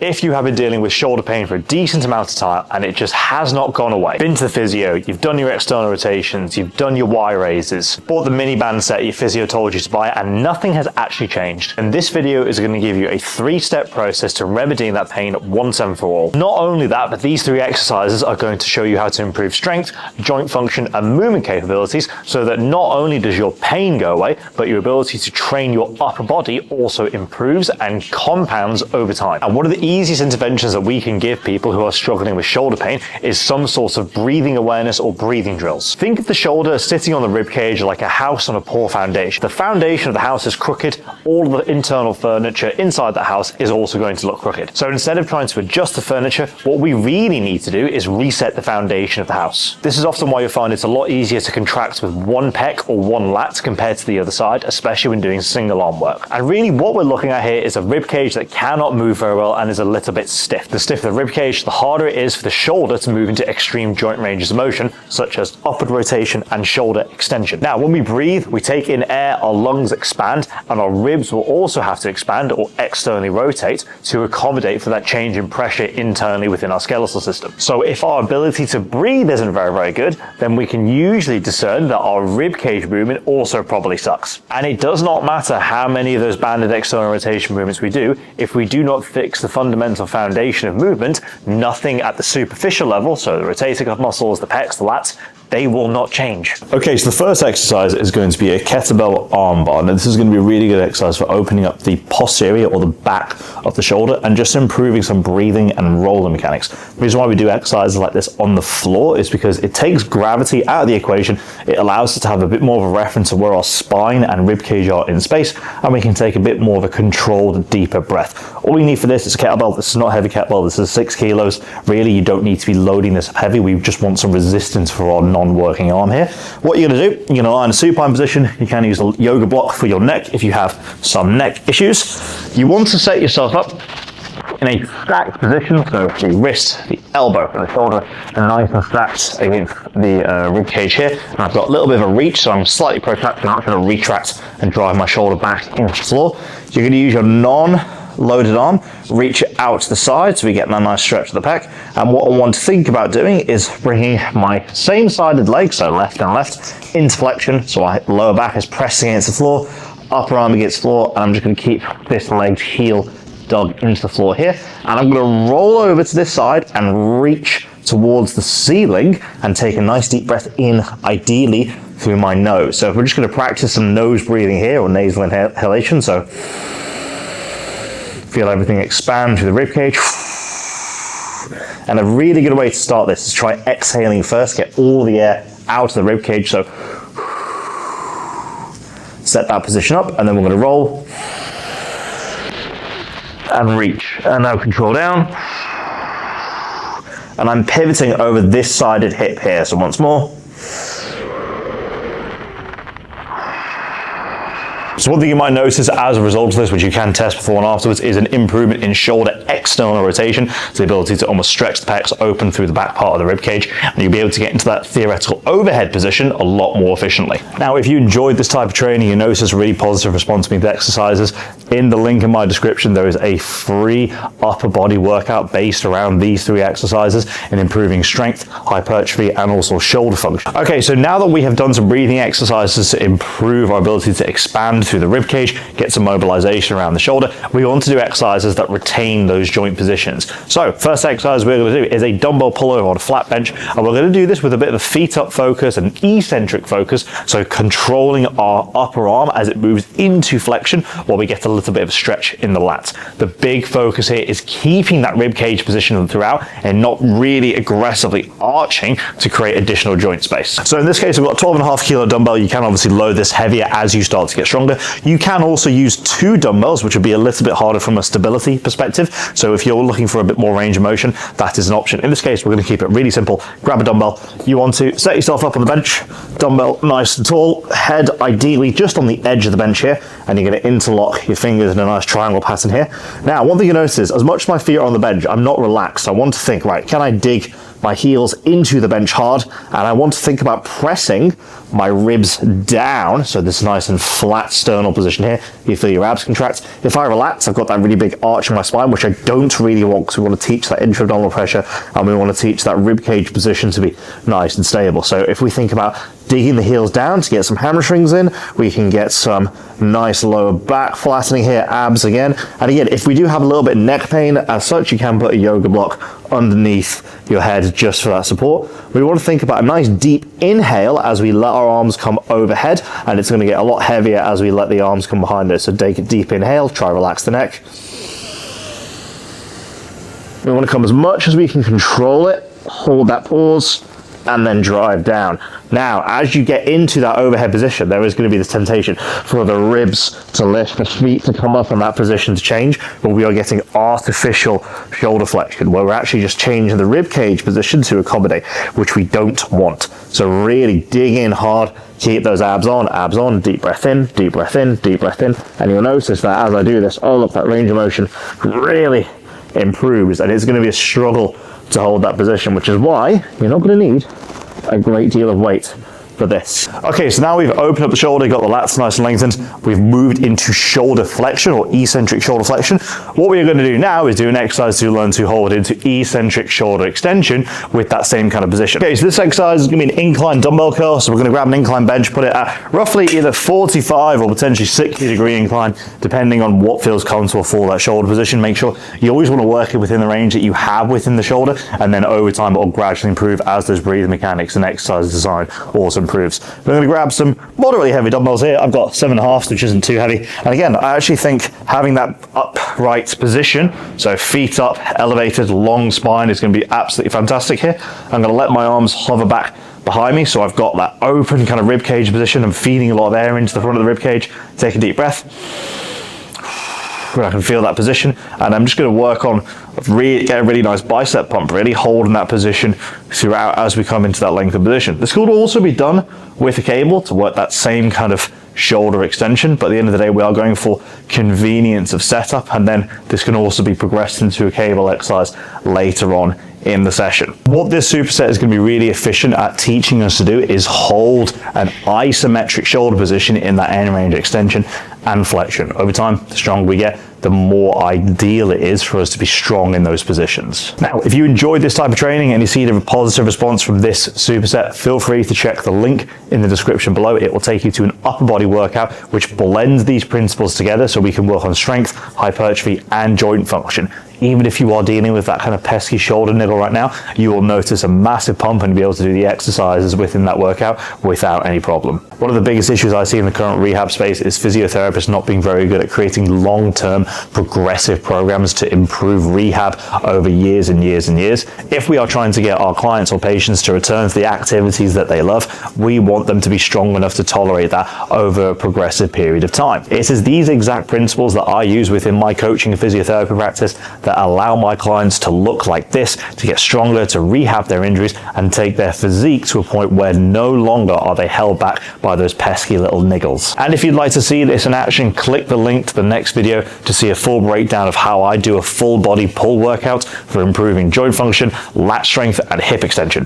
If you have been dealing with shoulder pain for a decent amount of time and it just has not gone away, been to the physio, you've done your external rotations, you've done your Y raises, bought the mini band set your physio told you to buy, and nothing has actually changed, and this video is going to give you a 3-step process to remedying that pain once and for all. Not only that, but these 3 exercises are going to show you how to improve strength, joint function and movement capabilities, so that not only does your pain go away, but your ability to train your upper body also improves and compounds over time. And one of the easiest interventions that we can give people who are struggling with shoulder pain is some sort of breathing awareness or breathing drills. Think of the shoulder sitting on the rib cage like a house on a poor foundation. The foundation of the house is crooked, all the internal furniture inside the house is also going to look crooked. So instead of trying to adjust the furniture, what we really need to do is reset the foundation of the house. This is often why you'll find it's a lot easier to contract with one pec or one lat compared to the other side, especially when doing single arm work. And really what we're looking at here is a rib cage that cannot move very well and is a little bit stiff. The stiffer the rib cage, the harder it is for the shoulder to move into extreme joint ranges of motion, such as upward rotation and shoulder extension. Now, when we breathe, we take in air, our lungs expand, and our ribs will also have to expand or externally rotate to accommodate for that change in pressure internally within our skeletal system. So if our ability to breathe isn't very good, then we can usually discern that our rib cage movement also probably sucks. And it does not matter how many of those banded external rotation movements we do, if we do not fix the fundamental foundation of movement, nothing at the superficial level, so the rotating cuff muscles, the pecs, the lats, they will not change. Okay, so the first exercise is going to be a kettlebell arm bar. Now this is going to be a really good exercise for opening up the posterior or the back of the shoulder and just improving some breathing and roller mechanics. The reason why we do exercises like this on the floor is because it takes gravity out of the equation. It allows us to have a bit more of a reference of where our spine and rib cage are in space, and we can take a bit more of a controlled, deeper breath. All you need for this is a kettlebell. This is not a heavy kettlebell. This is 6 kilos. Really, you don't need to be loading this up heavy. We just want some resistance for our non-working arm here. What you're going to do, you're going to lie in a supine position. You can use a yoga block for your neck if you have some neck issues. You want to set yourself up in a stacked position, so the wrist, the elbow, and the shoulder are nice and stacked against the rib cage here. And I've got a little bit of a reach, so I'm slightly protracting. I'm going to retract and drive my shoulder back into the floor. You're going to use your non-loaded arm, reach it out to the side so we get that nice stretch of the pec. And what I want to think about doing is bringing my same-sided leg, so left and left, into flexion. So my lower back is pressing against the floor, upper arm against the floor, and I'm just going to keep this leg's heel dug into the floor here. And I'm going to roll over to this side and reach towards the ceiling and take a nice deep breath in, ideally through my nose. So if we're just going to practice some nose breathing here, or nasal inhalation, so feel everything expand through the rib cage. And a really good way to start this is try exhaling first, get all the air out of the rib cage. So set that position up, and then we're going to roll and reach, and now control down. And I'm pivoting over this sided hip here. So once more. So one thing you might notice as a result of this, which you can test before and afterwards, is an improvement in shoulder external rotation. So the ability to almost stretch the pecs open through the back part of the rib cage, and you'll be able to get into that theoretical overhead position a lot more efficiently. Now, if you enjoyed this type of training, you notice a really positive response to me to exercises, in the link in my description, there is a free upper body workout based around these 3 exercises in improving strength, hypertrophy, and also shoulder function. Okay, so now that we have done some breathing exercises to improve our ability to expand through the rib cage, get some mobilization around the shoulder, we want to do exercises that retain those joint positions. So first exercise we're going to do is a dumbbell pullover on a flat bench, and we're going to do this with a bit of a feet up focus and eccentric focus, so controlling our upper arm as it moves into flexion while we get a little bit of a stretch in the lats. The big focus here is keeping that rib cage position throughout and not really aggressively arching to create additional joint space. So in this case, we've got a 12.5 kilo dumbbell. You can obviously load this heavier as you start to get stronger. You can also use 2 dumbbells, which would be a little bit harder from a stability perspective. So if you're looking for a bit more range of motion, that is an option. In this case, we're going to keep it really simple. Grab a dumbbell. You want to set yourself up on the bench, dumbbell nice and tall, head ideally just on the edge of the bench here, and you're going to interlock your fingers in a nice triangle pattern here. Now, one thing you notice is, as much as my feet are on the bench, I'm not relaxed. I want to think, right, can I dig my heels into the bench hard, and I want to think about pressing my ribs down, so this nice and flat sternal position here. You feel your abs contract. If I relax, I've got that really big arch in my spine, which I don't really want, because we want to teach that intra-abdominal pressure, and we want to teach that ribcage position to be nice and stable. So if we think about digging the heels down to get some hamstrings in, we can get some nice lower back flattening here, abs again. And again, if we do have a little bit of neck pain, as such, you can put a yoga block underneath your head just for that support. We want to think about a nice deep inhale as we let our arms come overhead, and it's going to get a lot heavier as we let the arms come behind us. So take a deep inhale, try to relax the neck. We want to come as much as we can control it, hold that pause, and then drive down. Now, as you get into that overhead position, there is going to be this temptation for the ribs to lift, the feet to come up, and that position to change, but we are getting artificial shoulder flexion, where we're actually just changing the rib cage position to accommodate, which we don't want. So really dig in hard, keep those abs on, deep breath in, deep breath in, deep breath in, and you'll notice that as I do this, oh look, that range of motion really improves, and it's going to be a struggle to hold that position, which is why you're not going to need a great deal of weight for this. Okay, so now we've opened up the shoulder, got the lats nice and lengthened, we've moved into shoulder flexion or eccentric shoulder flexion. What we are going to do now is do an exercise to learn to hold into eccentric shoulder extension with that same kind of position. Okay, so this exercise is going to be an incline dumbbell curl, so we're going to grab an incline bench, put it at roughly either 45 or potentially 60-degree incline, depending on what feels comfortable for that shoulder position. Make sure you always want to work it within the range that you have within the shoulder, and then over time it will gradually improve as those breathing mechanics and exercise design also improves. We're going to grab some moderately heavy dumbbells here. I've got 7.5, which isn't too heavy. And again, I actually think having that upright position, so feet up, elevated, long spine, is going to be absolutely fantastic here. I'm going to let my arms hover back behind me, so I've got that open kind of rib cage position. I'm feeding a lot of air into the front of the rib cage. Take a deep breath. I can feel that position, and I'm just going to work on get a really nice bicep pump, really holding that position throughout as we come into that lengthened position. This could also be done with a cable to work that same kind of shoulder extension, but at the end of the day we are going for convenience of setup, and then this can also be progressed into a cable exercise later on in the session. What this superset is going to be really efficient at teaching us to do is hold an isometric shoulder position in that end range extension and flexion. Over time, the stronger we get, the more ideal it is for us to be strong in those positions. Now, if you enjoyed this type of training and you see a positive response from this superset, feel free to check the link in the description below. It will take you to an upper body workout which blends these principles together, so we can work on strength, hypertrophy, and joint function. Even if you are dealing with that kind of pesky shoulder niggle right now, you will notice a massive pump and be able to do the exercises within that workout without any problem. One of the biggest issues I see in the current rehab space is physiotherapists not being very good at creating long-term progressive programs to improve rehab over years and years and years. If we are trying to get our clients or patients to return to the activities that they love, we want them to be strong enough to tolerate that over a progressive period of time. It is these exact principles that I use within my coaching and physiotherapy practice that allow my clients to look like this, to get stronger, to rehab their injuries, and take their physique to a point where no longer are they held back by those pesky little niggles. And if you'd like to see this in action, click the link to the next video to see a full breakdown of how I do a full body pull workout for improving joint function, lat strength, and hip extension.